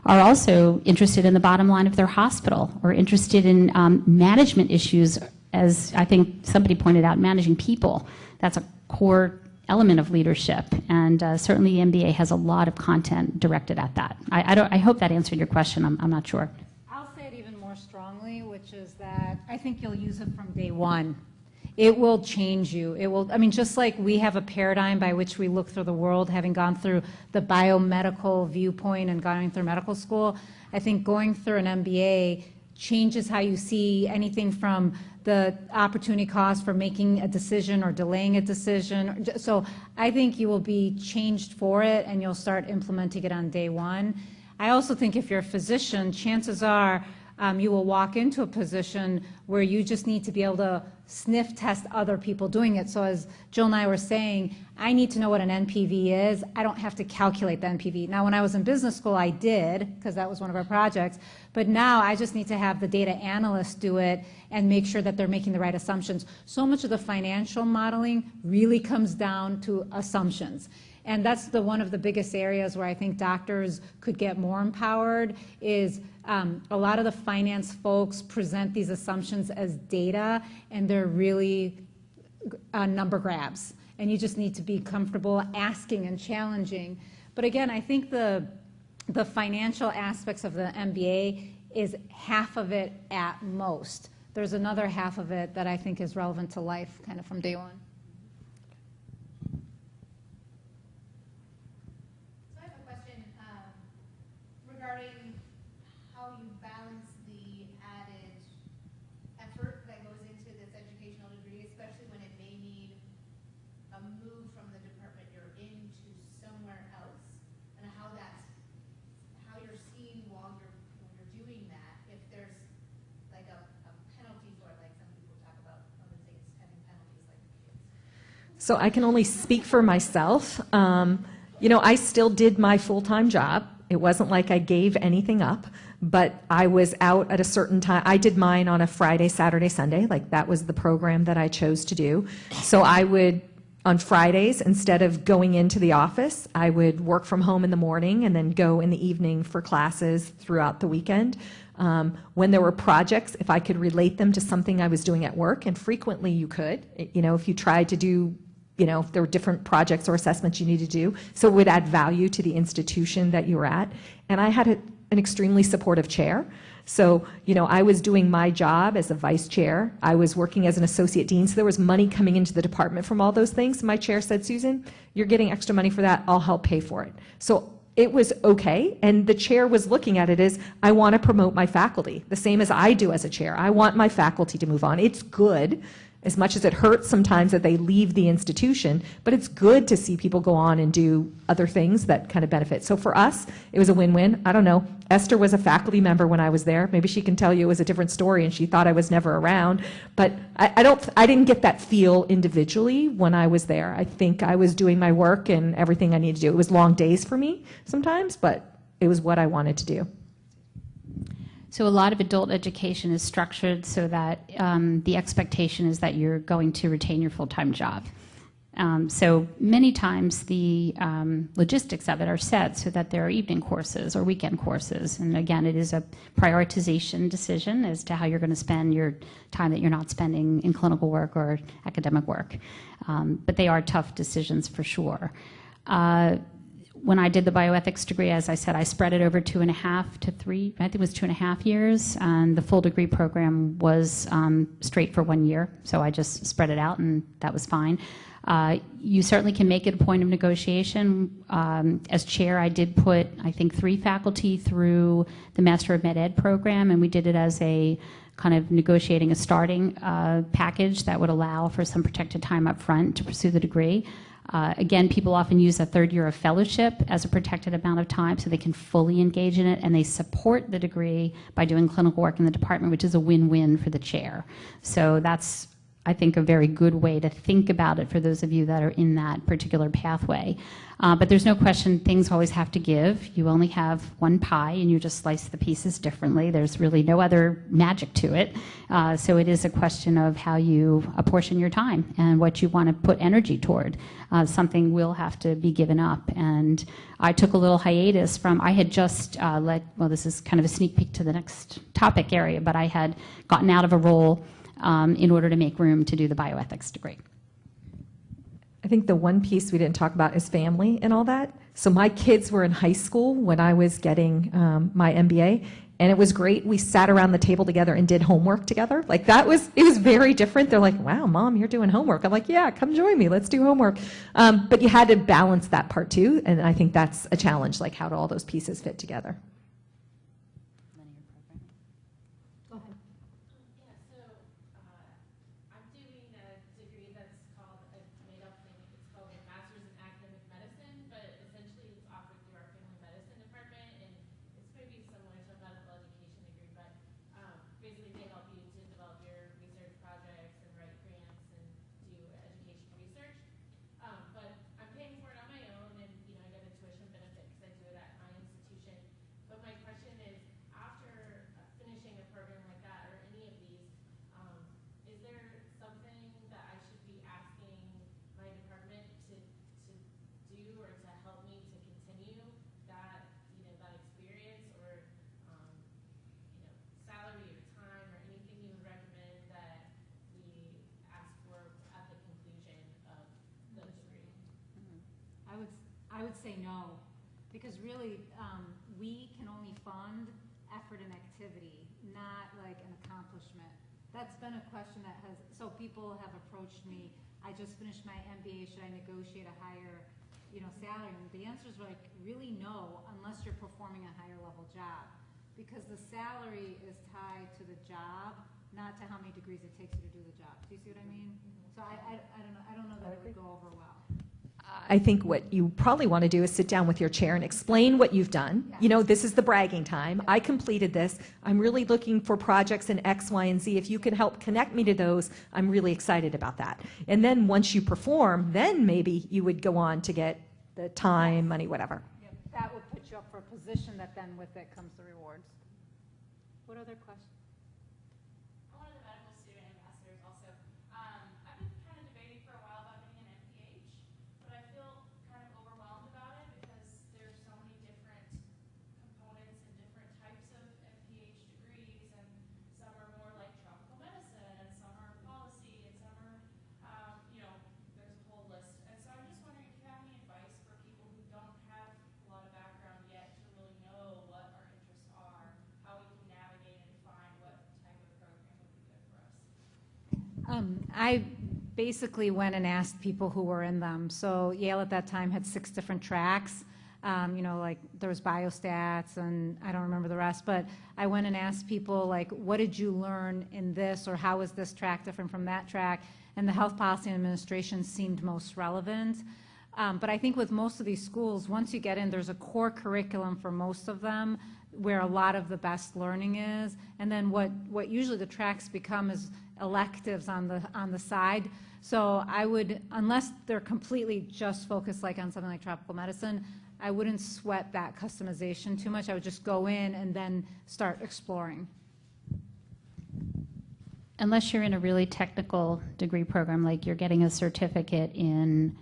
are also interested in the bottom line of their hospital, or interested in management issues, as I think somebody pointed out, managing people. That's a core element of leadership, and certainly the MBA has a lot of content directed at that. I hope that answered your question. I'm not sure.
I'll say it even more strongly, which is that I think you'll use it from day one. It will change you. It will, I mean, just like we have a paradigm by which we look through the world, having gone through the biomedical viewpoint and going through medical school, I think going through an MBA changes how you see anything from the opportunity cost for making a decision or delaying a decision. So I think you will be changed for it, and you'll start implementing it on day one. I also think if you're a physician, chances are you will walk into a position where you just need to be able to sniff test other people doing it. So as Jill and I were saying, I need to know what an NPV is. I don't have to calculate the NPV. Now, when I was in business school, I did, because that was one of our projects. But now I just need to have the data analyst do it and make sure that they're making the right assumptions. So much of the financial modeling really comes down to assumptions. And that's one of the biggest areas where I think doctors could get more empowered is a lot of the finance folks present these assumptions as data, and they're really number grabs. And you just need to be comfortable asking and challenging. But again, I think the financial aspects of the MBA is half of it at most. There's another half of it that I think is relevant to life kind of from day one.
Regarding how you balance the added effort that goes into this educational degree, especially when it may need a move from the department you're in to somewhere else, and how you're seeing while you're doing that, if there's like a penalty for it, like some people talk about other things having penalties like kids.
So I can only speak for myself. You know, I still did my full-time job. It wasn't like I gave anything up, but I was out at a certain time. I did mine on a Friday, Saturday, Sunday. Like that was the program that I chose to do. So I would, on Fridays, instead of going into the office, I would work from home in the morning and then go in the evening for classes throughout the weekend. When there were projects, if I could relate them to something I was doing at work, and frequently you could, you know, if you tried to do, you know, if there were different projects or assessments you needed to do, so it would add value to the institution that you were at. And I had an extremely supportive chair. So, you know, I was doing my job as a vice chair. I was working as an associate dean, so there was money coming into the department from all those things. My chair said, Susan, you're getting extra money for that. I'll help pay for it. So it was okay, and the chair was looking at it as, I want to promote my faculty, the same as I do as a chair. I want my faculty to move on. It's good, as much as it hurts sometimes that they leave the institution, but it's good to see people go on and do other things that kind of benefit. So for us, it was a win-win. I don't know, Esther was a faculty member when I was there. Maybe she can tell you it was a different story and she thought I was never around, but I didn't get that feel individually when I was there. I think I was doing my work and everything I needed to do. It was long days for me sometimes, but it was what I wanted to do.
So a lot of adult education is structured so that the expectation is that you're going to retain your full-time job. So many times the logistics of it are set so that there are evening courses or weekend courses. And again, it is a prioritization decision as to how you're going to spend your time that you're not spending in clinical work or academic work. But they are tough decisions for sure. When I did the bioethics degree, as I said, I spread it over 2.5 to 3, I think it was 2.5 years, and the full degree program was straight for 1 year, so I just spread it out and that was fine. You certainly can make it a point of negotiation. As chair, I did put, I think, 3 faculty through the Master of Med Ed program, and we did it as a kind of negotiating a starting package that would allow for some protected time up front to pursue the degree. Again, people often use a third year of fellowship as a protected amount of time so they can fully engage in it, and they support the degree by doing clinical work in the department, which is a win-win for the chair. So that's, I think, a very good way to think about it for those of you that are in that particular pathway. But there's no question, things always have to give. You only have one pie and you just slice the pieces differently. There's really no other magic to it. So it is a question of how you apportion your time and what you want to put energy toward. Something will have to be given up. And I took a little hiatus from, I had just well, this is kind of a sneak peek to the next topic area, but I had gotten out of a role in order to make room to do the bioethics degree.
I think the one piece we didn't talk about is family and all that. So my kids were in high school when I was getting my MBA, and it was great. We sat around the table together and did homework together. Like it was very different. They're like, wow, Mom, you're doing homework. I'm like, yeah, come join me. Let's do homework. But you had to balance that part too, and I think that's a challenge, like how do all those pieces fit together?
would say no, because really, we can only fund effort and activity, not like an accomplishment. That's been a question that has, so people have approached me, I just finished my MBA, should I negotiate a higher, salary? And the answer is like, really no, unless you're performing a higher level job. Because the salary is tied to the job, not to how many degrees it takes you to do the job. Do you see what I mean? So I don't know that it would go over well.
I think what you probably want to do is sit down with your chair and explain what you've done. This is the bragging time. I completed this. I'm really looking for projects in X, Y, and Z. If you can help connect me to those, I'm really excited about that. And then once you perform, then maybe you would go on to get the time, money, whatever.
Yep. That would put you up for a position that then with it comes the rewards. What other questions?
I'm one of the medical student ambassadors also. I've been kind of debating for a while about getting an MPH, but I feel kind of overwhelmed about it because there's so many different components and different types of MPH degrees, and some are more like tropical medicine, and some are policy, and some are, there's a whole list. And so I'm just wondering if you have any advice for people who don't have a lot of background yet to really know what our interests are, how we can navigate and find what type of program would be good for us.
I basically went and asked people who were in them. So Yale at that time had 6 different tracks. Like there was biostats and I don't remember the rest, but I went and asked people like, what did you learn in this, or how is this track different from that track? And the health policy and administration seemed most relevant. But I think with most of these schools, once you get in, there's a core curriculum for most of them where a lot of the best learning is. And then what usually the tracks become is electives on the side. So I would, unless they're completely just focused like on something like tropical medicine, I wouldn't sweat that customization too much. I would just go in and then start exploring.
Unless you're in a really technical degree program, like you're getting a certificate in,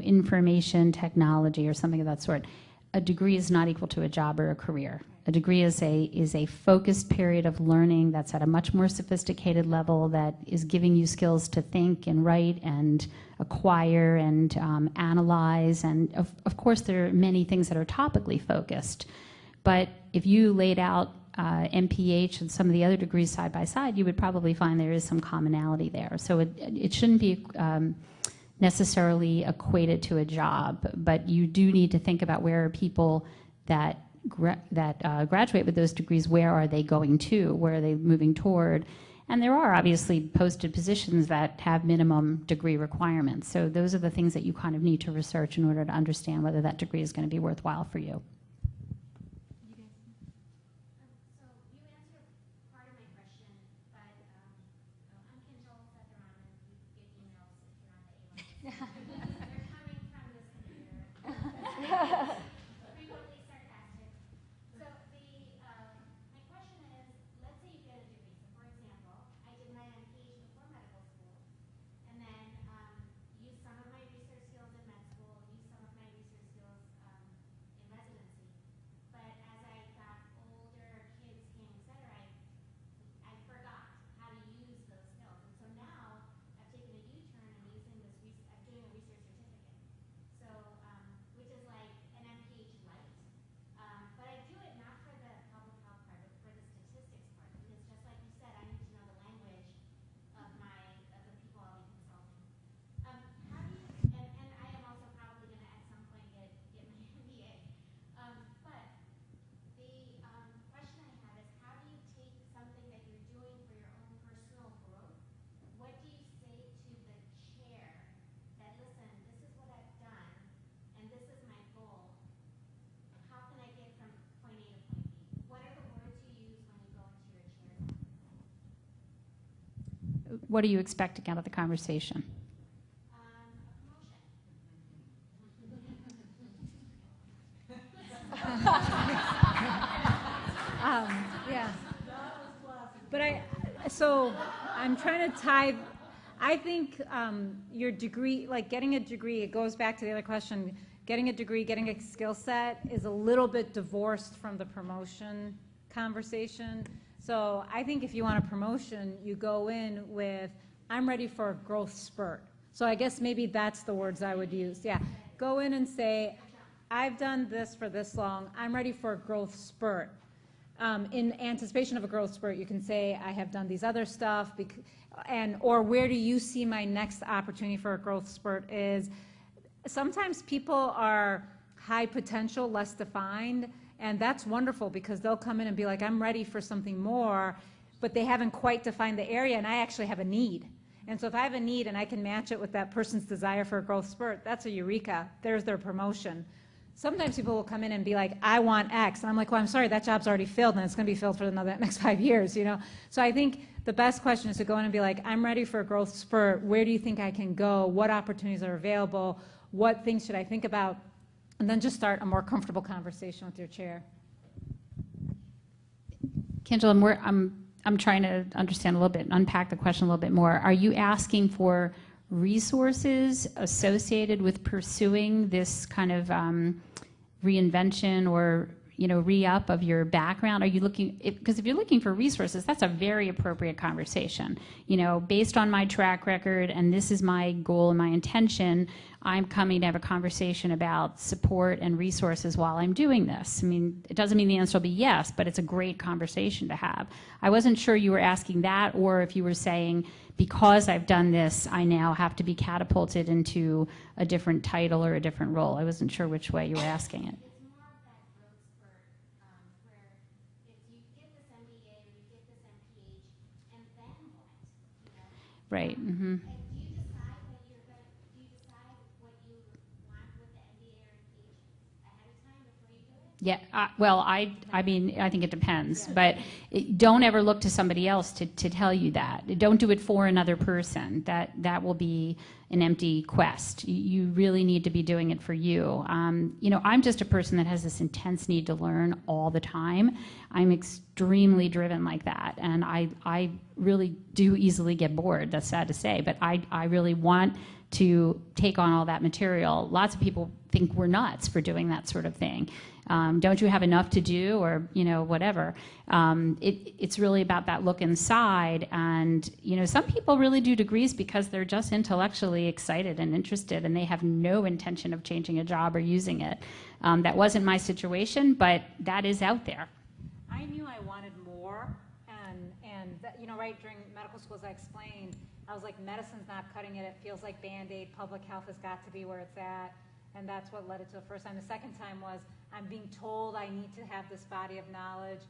information technology or something of that sort, a degree is not equal to a job or a career. A degree is a focused period of learning that's at a much more sophisticated level that is giving you skills to think and write and acquire and analyze. And of course, there are many things that are topically focused. But if you laid out MPH and some of the other degrees side by side, you would probably find there is some commonality there. So it shouldn't be necessarily equated to a job, but you do need to think about where are people that graduate with those degrees, where are they going to, where are they moving toward? And there are obviously posted positions that have minimum degree requirements. So those are the things that you kind of need to research in order to understand whether that degree is going to be worthwhile for you.
Frequently sarcastic. So my question is, let's say you get a degree. So for example, I did my MPH before medical school, and then used some of my research skills in med school, used some of my research skills in residency. But as I got older, kids came, etc., I forgot how to use those skills. And so now I've taken a U-turn and using this, I'm doing a research certificate. So, which is like an MPH light. But I do it not for the public health part, but for the statistics part. Because just like you said, I need to know the language of the people I'll be consulting. How do you, and I am also probably going to at some point get my MBA. But the question I have is, how do you take something that you're doing for your own personal growth? What do you say to the chair that, listen, this is what I've done, and this is my goal. How can I get from point A to point B? What are the words you use when you go into your chair's office?
What are you expecting out of the conversation?
A promotion.
Yeah. But I'm trying to tie, I think your degree, like getting a degree, it goes back to the other question, getting a degree, getting a skill set is a little bit divorced from the promotion conversation. So I think if you want a promotion, you go in with, I'm ready for a growth spurt. So I guess maybe that's the words I would use. Yeah. Go in and say, I've done this for this long, I'm ready for a growth spurt. In anticipation of a growth spurt, you can say, I have done these other stuff, or where do you see my next opportunity for a growth spurt is, sometimes people are high potential, less defined, and that's wonderful because they'll come in and be like, I'm ready for something more, but they haven't quite defined the area, and I actually have a need. And so if I have a need and I can match it with that person's desire for a growth spurt, that's a eureka. There's their promotion. Sometimes people will come in and be like, I want X. And I'm like, well, I'm sorry, that job's already filled, and it's going to be filled for the next 5 years, you know? So I think the best question is to go in and be like, I'm ready for a growth spurt. Where do you think I can go? What opportunities are available? What things should I think about? And then just start a more comfortable conversation with your chair.
Kendall, I'm trying to understand a little bit, unpack the question a little bit more. Are you asking for resources associated with pursuing this kind of reinvention or re-up of your background? Are you looking, because if you're looking for resources, that's a very appropriate conversation. Based on my track record, and this is my goal and my intention, I'm coming to have a conversation about support and resources while I'm doing this. I mean, it doesn't mean the answer will be yes, but it's a great conversation to have. I wasn't sure you were asking that, or if you were saying, because I've done this, I now have to be catapulted into a different title or a different role. I wasn't sure which way you were asking it.
It's more of that growth spurt where if you get this MBA or you get this MPH, and then what?
Right. Mm-hmm.
And do you decide what you want with the MBA or MPH ahead of time before you do it?
Yeah, well, I mean, I think it depends, but don't ever look to somebody else to tell you that. Don't do it for another person. That will be an empty quest. You really need to be doing it for you. I'm just a person that has this intense need to learn all the time. I'm extremely driven like that, and I really do easily get bored. That's sad to say, but I really want to take on all that material. Lots of people think we're nuts for doing that sort of thing. Don't you have enough to do, or whatever? It's really about that look inside, and some people really do degrees because they're just intellectually excited and interested, and they have no intention of changing a job or using it. That wasn't my situation, but that is out there.
I knew I wanted more, and that, right during medical school, as I explained, I was like, medicine's not cutting it. It feels like Band-Aid. Public health has got to be where it's at. And that's what led it to the first time. The second time was, I'm being told I need to have this body of knowledge.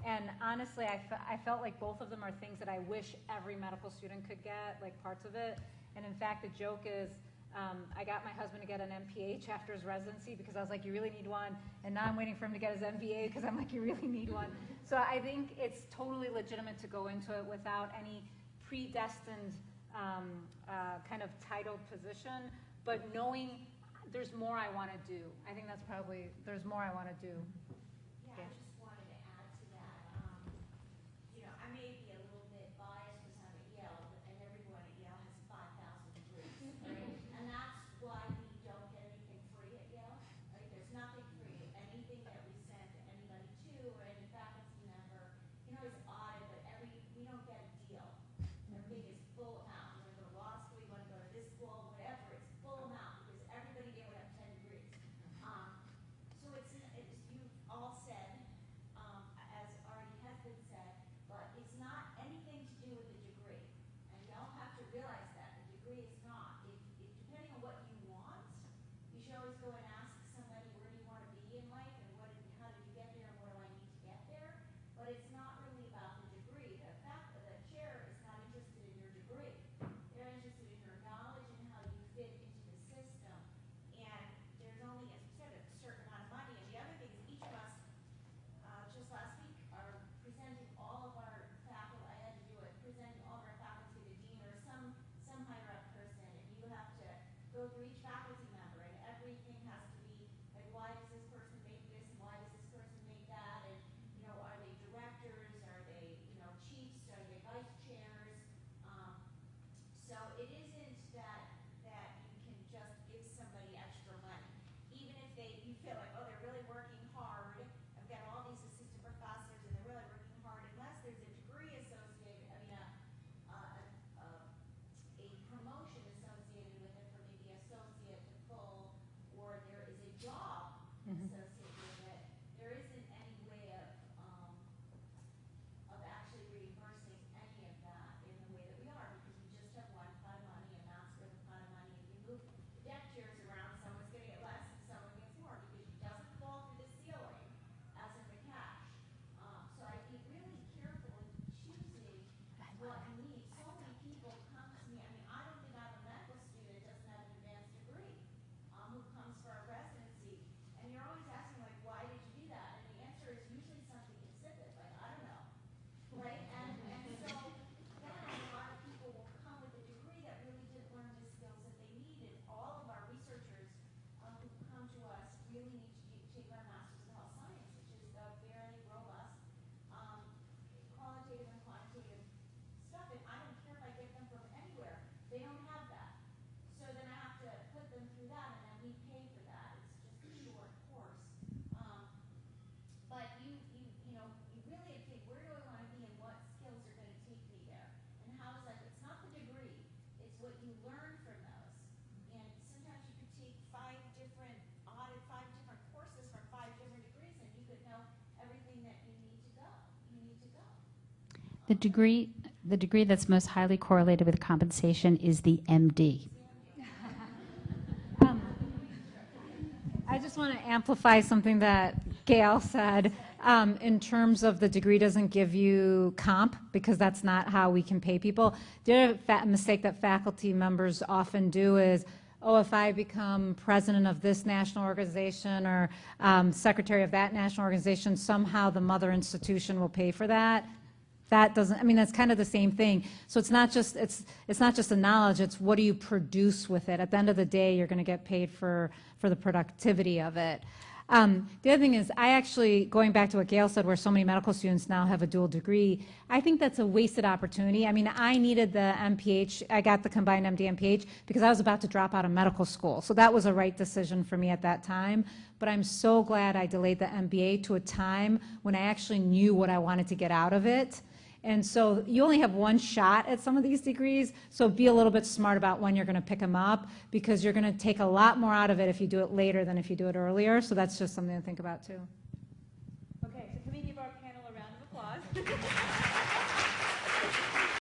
And honestly, I felt like both of them are things that I wish every medical student could get, like parts of it. And in fact, the joke is, I got my husband to get an MPH after his residency because I was like, you really need one. And now I'm waiting for him to get his MBA because I'm like, you really need one. So I think it's totally legitimate to go into it without any predestined kind of titled position, but knowing there's more I want to do. I think that's probably, there's more I want to do.
Yeah, I just wanted to add to that. I may be a little bit biased because I'm at Yale, and everyone at Yale has 5,000 degrees, right? And that's why we don't get anything free at Yale, right? There's nothing free. Anything that we send anybody to, or any faculty member, is audit, but we don't get a deal. Everything is full amount. You want to go to law school, you want to go to this school, whatever, it's full amount because everybody there would have 10 degrees. So it's you've all said, as already has been said, but it's not anything to do with the degree. And y'all have to realize that the degree is not. If depending on what you want, you should always go and ask somebody, where do you want to be in life, and how did you get there, and what do I need to get there? But it's not really about the degree. The chair is not interested in your degree. They're interested in your knowledge and how you fit into the system. And there's only, as we said, a certain amount of money. And the other thing is, each of us, just last week, are presenting all of our faculty. I had to do it, presenting all of our faculty to the dean or some higher up person, and you have to go through each faculty member, and everything has to be like, why does this person make this, and why does this person make that, and are they directors, are they chiefs, are they vice chairs? So it isn't that you can just give somebody extra money, even if you feel like, oh, they're really working hard. I've got all these assistant professors and they're really working hard. Unless there's a degree associated, a promotion associated with it from maybe associate to full, or there is a job
The degree that's most highly correlated with compensation is the MD.
I just want to amplify something that Gail said in terms of the degree doesn't give you comp, because that's not how we can pay people. The other mistake that faculty members often do is, oh, if I become president of this national organization or secretary of that national organization, somehow the mother institution will pay for that. That doesn't, I mean, that's kind of the same thing. So it's not just the knowledge, it's what do you produce with it. At the end of the day, you're going to get paid for the productivity of it. The other thing is, I actually, going back to what Gail said, where so many medical students now have a dual degree, I think that's a wasted opportunity. I mean, I needed the MPH, I got the combined MD MPH because I was about to drop out of medical school. So that was a right decision for me at that time. But I'm so glad I delayed the MBA to a time when I actually knew what I wanted to get out of it. And so you only have one shot at some of these degrees, so be a little bit smart about when you're going to pick them up, because you're going to take a lot more out of it if you do it later than if you do it earlier. So that's just something to think about too.
Okay, so can we give our panel a round of applause?